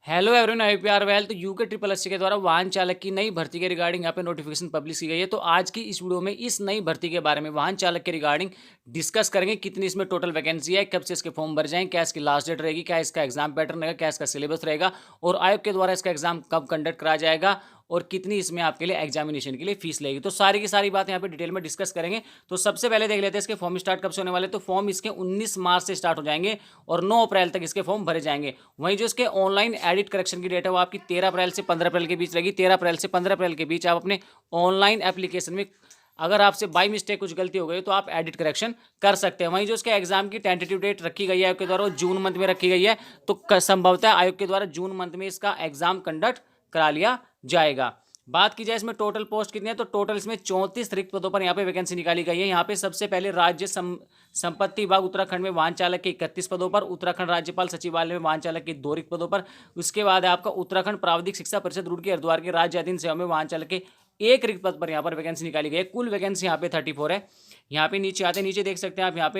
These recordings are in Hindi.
Hello everyone, I P R well. तो यूके ट्रिपल एस सी के द्वारा वाहन चालक की नई भर्ती के रिगार्डिंग यहाँ पे नोटिफिकेशन पब्लिश की गई है। तो आज की इस वीडियो में इस नई भर्ती के बारे में वाहन चालक के रिगार्डिंग डिस्कस करेंगे। कितनी इसमें टोटल वैकेंसी है, कब से इसके फॉर्म भर जाएंगे, क्या इसकी लास्ट डेट रहेगी, क्या इसका एग्जाम पैटर्न रहेगा, क्या इसका सिलेबस रहेगा और आयोग के द्वारा इसका एग्जाम कब कंडक्ट कराया जाएगा और कितनी इसमें आपके लिए एग्जामिनेशन के लिए फीस लगेगी। तो सारी की सारी बात यहाँ पे डिटेल में डिस्कस करेंगे। तो सबसे पहले देख लेते हैं इसके फॉर्म स्टार्ट कब से होने वाले। तो फॉर्म इसके 19 मार्च से स्टार्ट हो जाएंगे और 9 अप्रैल तक इसके फॉर्म भरे जाएंगे। वहीं जो इसके ऑनलाइन एडिट करेक्शन की डेट है वो आपकी 13 अप्रैल से 15 अप्रैल के बीच रहेगी। 13 अप्रैल से 15 अप्रैल के बीच आप अपने ऑनलाइन एप्लीकेशन में अगर आपसे बाई मिस्टेक कुछ गलती हो गई तो आप एडिट करेक्शन कर सकते हैं। वहीं जो इसके एग्जाम की टेंटेटिव डेट रखी गई है आयोग के द्वारा वो जून मंथ में रखी गई है। तो संभवतः आयोग के द्वारा जून मंथ में इसका एग्जाम कंडक्ट करा लिया जाएगा। बात की जाए इसमें टोटल पोस्ट कितनी है, तो टोटल इसमें 34 रिक्त पदों पर यहाँ पे वैकेंसी निकाली गई है। यहाँ पे सबसे पहले राज्य संपत्ति विभाग उत्तराखंड में वाहन चालक के 31 पदों पर, उत्तराखंड राज्यपाल सचिवालय में वाहन चालक के 2 रिक्त पदों पर। उसके बाद है आपका उत्तराखंड प्राविधिक शिक्षा परिषद रुड़की हरिद्वार के राज्य अधीन सेवा में वाहन चालक के 1 रिक्त पद पर यहाँ पर वैकेंसी निकाली गई है। कुल वैकेंसी यहाँ पे 34 है। यहाँ पे नीचे आते नीचे देख सकते हैं आप,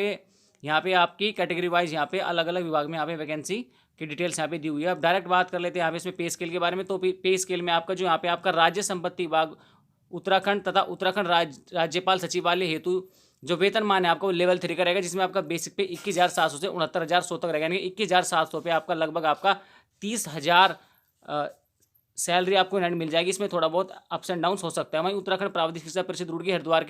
यहाँ पे आपकी कैटेगरी वाइज यहाँ पे अलग अलग विभाग में यहाँ पे वैकेंसी की डिटेल्स यहाँ पे दी हुई है। अब डायरेक्ट बात कर लेते हैं यहाँ पे इसमें पे स्केल के बारे में। तो पे स्केल में आपका जो यहाँ पे आपका राज्य संपत्ति विभाग उत्तराखंड तथा उत्तराखंड राज्यपाल सचिवालय हेतु जो वेतनमान है आपको लेवल 3 का रहेगा, जिसमें आपका बेसिक पे 21,700 से 69,100 तक रहेगा। यानी 21,700 पे आपका लगभग आपका 30,000 सैलरी आपको हैंड मिल जाएगी। इसमें थोड़ा बहुत अप्स एंड डाउन हो सकता है। वहीं उत्तराखंड प्राविधिक शिक्षा परिषद रुड़की हरिद्वार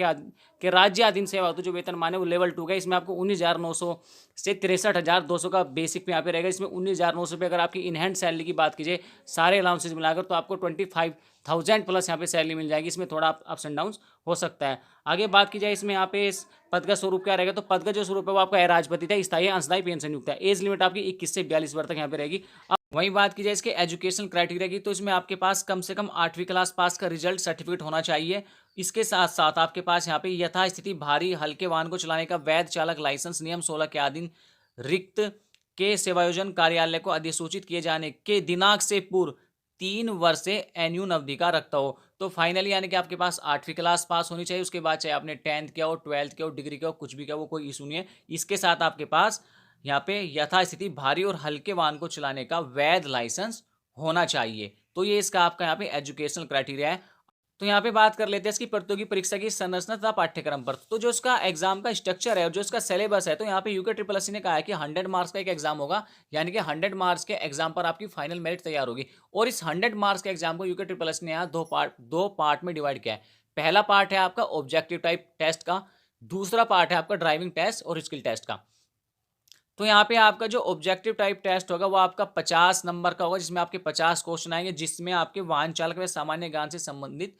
के राज्य अधीन सेवा तो जो वेतन माने वो लेवल 2 का है। इसमें आपको 19,900 से 63,200 का बेसिक पे यहाँ पे रहेगा। इसमें 19,900 पे अगर आपकी इन हैंड सैलरी की बात कीजिए सारे अलाउंसेज मिलाकर तो आपको 25,000 प्लस यहाँ पे सैलरी मिल जाएगी। इसमें थोड़ा अप्स एंड डाउन हो सकता है। आगे बात की जाए इसमें यहाँ पे इस पद का स्वरूप क्या रहेगा, तो पद का जो स्वरूप है वो आपका राजपति था, स्थायी अंशदायी पेंशन युक्त है। एज लिमिट आपकी 21 से 42 वर्ष तक यहाँ पे रहेगी। वहीं बात की जाए इसके एजुकेशनल क्राइटेरिया की, तो इसमें आपके पास कम से कम 8वीं क्लास पास का रिजल्ट सर्टिफिकेट होना चाहिए। इसके साथ साथ आपके पास यहाँ पे यथास्थिति भारी हल्के वाहन को चलाने का वैध चालक लाइसेंस नियम 16 के अधीन रिक्त के सेवायोजन कार्यालय को अधिसूचित किए जाने के दिनांक से पूर्व 3 वर्ष से एन्यून अवधि का रखता हो। तो फाइनली यानी कि आपके पास 8वीं क्लास पास होनी चाहिए। उसके बाद चाहे आपने 10th किया हो, 12th किया हो, डिग्री किया हो, कुछ भी किया हो, वो कोई इशू नहीं है। इसके साथ आपके पास यहाँ पे यथास्थिति भारी और हल्के वाहन को चलाने का वैध लाइसेंस होना चाहिए। तो ये इसका आपका यहाँ पे एजुकेशनल क्राइटेरिया है। तो यहाँ पे बात कर लेते हैं इसकी प्रतियोगी परीक्षा की संरचना तथा पाठ्यक्रम पर। तो जो इसका एग्जाम का स्ट्रक्चर है और जो इसका सिलेबस है, तो यहाँ पे यूके ट्रिपल एससी ने कहा है कि 100 मार्क्स का एक एग्जाम होगा। यानी कि 100 मार्क्स के एग्जाम पर आपकी फाइनल मेरिट तैयार होगी। और इस 100 मार्क्स के एग्जाम को यूके ट्रिपल एससी ने यहाँ दो पार्ट में डिवाइड किया है। पहला पार्ट है आपका ऑब्जेक्टिव टाइप टेस्ट का, दूसरा पार्ट है आपका ड्राइविंग टेस्ट और स्किल टेस्ट का। तो यहाँ पे आपका जो ऑब्जेक्टिव टाइप टेस्ट होगा वो आपका 50 नंबर का होगा, जिसमें आपके 50 क्वेश्चन आएंगे, जिसमें आपके वाहन चालक व सामान्य ज्ञान से संबंधित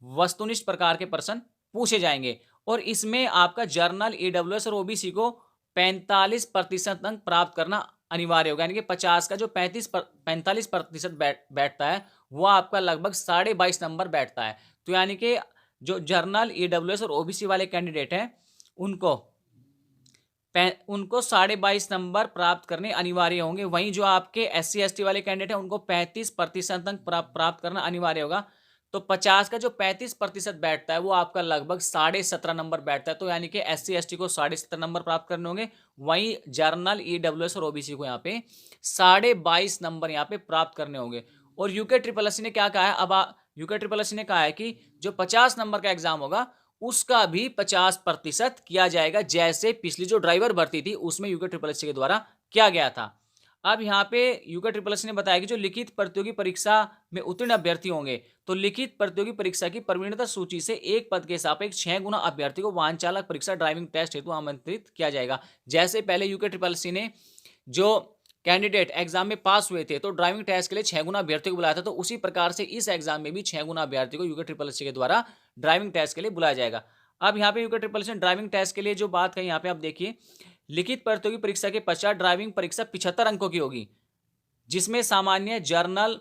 वस्तुनिष्ठ प्रकार के प्रश्न पूछे जाएंगे। और इसमें आपका जर्नल, ईडब्ल्यूएस और ओबीसी को 45% अंक प्राप्त करना अनिवार्य होगा। यानी कि 50 का जो 45% बैठता है वो आपका लगभग 22.5 नंबर बैठता है। तो यानी कि जो जर्नल, ईडब्ल्यूएस और ओबीसी वाले कैंडिडेट हैं उनको 22.5 नंबर प्राप्त करने अनिवार्य होंगे। वहीं जो आपके SC ST वाले कैंडिडेट हैं उनको 35% अंक प्राप्त करना अनिवार्य होगा। तो 50 का जो 35% बैठता है वो आपका लगभग 17.5 नंबर बैठता है। तो यानी कि SC ST को 17.5 नंबर प्राप्त करने होंगे। वहीं जर्नल, ईडब्ल्यूएस और ओबीसी को यहाँ पे 22.5 नंबर यहाँ पे प्राप्त करने होंगे। और यूके ट्रिपल एससी ने क्या कहा है, अब यूके ट्रिपल एससी ने कहा है कि जो 50 नंबर का एग्जाम होगा उसका भी 50% किया जाएगा, जैसे पिछली जो ड्राइवर भर्ती थी उसमें यूके ट्रिपल एससी के द्वारा किया गया था। अब यहाँ पे यूके ट्रिपल एससी ने बताया कि जो लिखित प्रतियोगी परीक्षा में उत्तीर्ण अभ्यर्थी होंगे, तो लिखित प्रतियोगी परीक्षा की प्रवीणता सूची से एक पद के सापेक्ष 6 गुना अभ्यर्थी को वाहन चालक परीक्षा ड्राइविंग टेस्ट हेतु आमंत्रित किया जाएगा। जैसे पहले यूके ट्रिपल एससी ने जो कैंडिडेट एग्जाम में पास हुए थे तो ड्राइविंग टेस्ट के लिए 6 गुना अभ्यर्थी को बुलाया था, तो उसी प्रकार से इस एग्जाम में भी 6 गुना अभ्यर्थी को यूके ट्रिपल एससी के द्वारा ड्राइविंग टेस्ट के लिए बुलाया जाएगा। अब यहाँ पे UK triple SC driving test के लिए जो बात कही, यहाँ पे आप देखिए, लिखित प्रतियोगी परीक्षा के पश्चात ड्राइविंग परीक्षा 75 अंकों की होगी, जिसमें सामान्य, जर्नल,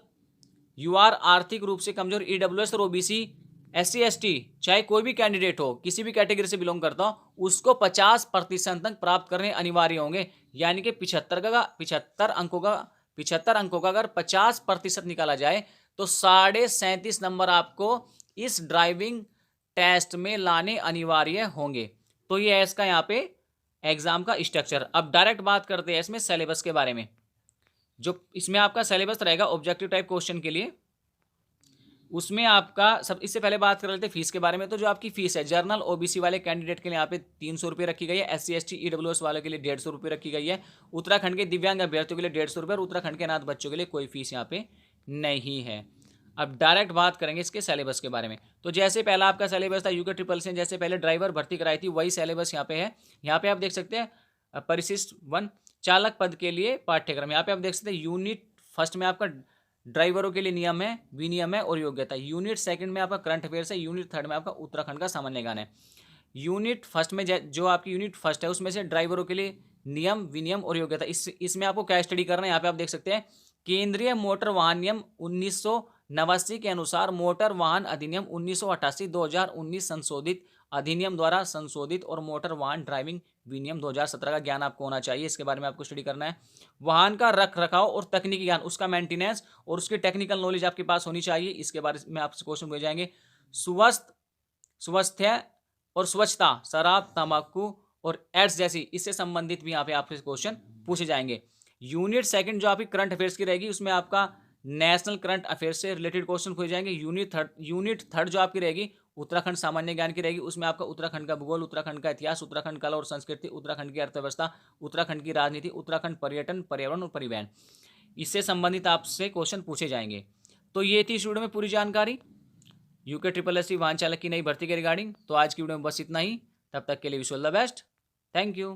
यूआर, आर्थिक रूप से कमजोर, ईडब्ल्यूएस और ओबीसी, SC ST चाहे कोई भी कैंडिडेट हो, किसी भी कैटेगरी से बिलोंग करता हो, उसको 50% तक प्राप्त करने अनिवार्य होंगे। यानी कि 75 अंकों का अगर 50% निकाला जाए तो 37.5 नंबर आपको इस ड्राइविंग टेस्ट में लाने अनिवार्य होंगे। तो ये है इसका यहाँ पे एग्जाम का स्ट्रक्चर। अब डायरेक्ट बात करते हैं इसमें सिलेबस के बारे में। जो इसमें आपका सिलेबस रहेगा ऑब्जेक्टिव टाइप क्वेश्चन के लिए, उसमें आपका सब, इससे पहले बात कर लेते हैं फीस के बारे में। तो जो आपकी फीस है जनरल ओबीसी वाले कैंडिडेट के लिए यहाँ पे 300 रुपये रखी गई है, SC ST EWS वाले के लिए 150 रुपये रखी गई है, उत्तराखंड के दिव्यांग अभ्यर्थियों के लिए 150 रुपये और उत्तराखंड के अनाथ बच्चों के लिए कोई फीस यहाँ पे नहीं है। अब डायरेक्ट बात करेंगे इसके सिलेबस के बारे में। तो जैसे पहला आपका सिलेबस था यूके ट्रिपल से, जैसे पहले ड्राइवर भर्ती कराई थी वही सिलेबस यहाँ पे है। यहाँ पे आप देख सकते हैं परिशिष्ट 1 चालक पद के लिए पाठ्यक्रम, यहाँ पे आप देख सकते हैं यूनिट फर्स्ट में आपका ड्राइवरों के लिए नियम है, विनियम है और योग्यता। यूनिट सेकंड में आपका करंट अफेयर्स है, यूनिट थर्ड में आपका उत्तराखंड का सामान्य ज्ञान है। यूनिट फर्स्ट में जो आपकी यूनिट फर्स्ट है उसमें से ड्राइवरों के लिए नियम, विनियम और योग्यता, इसमें आपको क्या स्टडी करना है, यहाँ पे आप देख सकते हैं केंद्रीय मोटर वाहन नियम 1989 के अनुसार मोटर वाहन अधिनियम 1988 2019 संशोधित अधिनियम द्वारा संशोधित और मोटर वाहन ड्राइविंग विनियम 2017 का ज्ञान आपको होना चाहिए, इसके बारे में आपको स्टडी करना है। वाहन का रख रखाव और तकनीकी ज्ञान, उसका मेंटेनेंस और उसकी टेक्निकल नॉलेज आपके पास होनी चाहिए, इसके बारे में आपसे क्वेश्चन पूछे जाएंगे। स्वास्थ्य और स्वच्छता, शराब, तंबाकू और एड्स जैसी इससे संबंधित भी यहाँ पे आपसे क्वेश्चन पूछे जाएंगे। यूनिट सेकंड जो आपकी करंट अफेयर्स की रहेगी उसमें आपका नेशनल करंट अफेयर्स से रिलेटेड क्वेश्चन पूछे जाएंगे। यूनिट थर्ड जो आपकी रहेगी उत्तराखंड सामान्य ज्ञान की रहेगी, उसमें आपका उत्तराखंड का भूगोल, उत्तराखंड का इतिहास, उत्तराखंड कला और संस्कृति, उत्तराखंड की अर्थव्यवस्था, उत्तराखंड की राजनीति, उत्तराखंड पर्यटन, पर्यावरण और परिवहन, इससे संबंधित आपसे क्वेश्चन पूछे जाएंगे। तो ये थी इस वीडियो में पूरी जानकारी यूके ट्रिपल एस वाहन चालक की नई भर्ती के रिगार्डिंग। तो आज की वीडियो में बस इतना ही, तब तक के लिए wish all the best, thank you.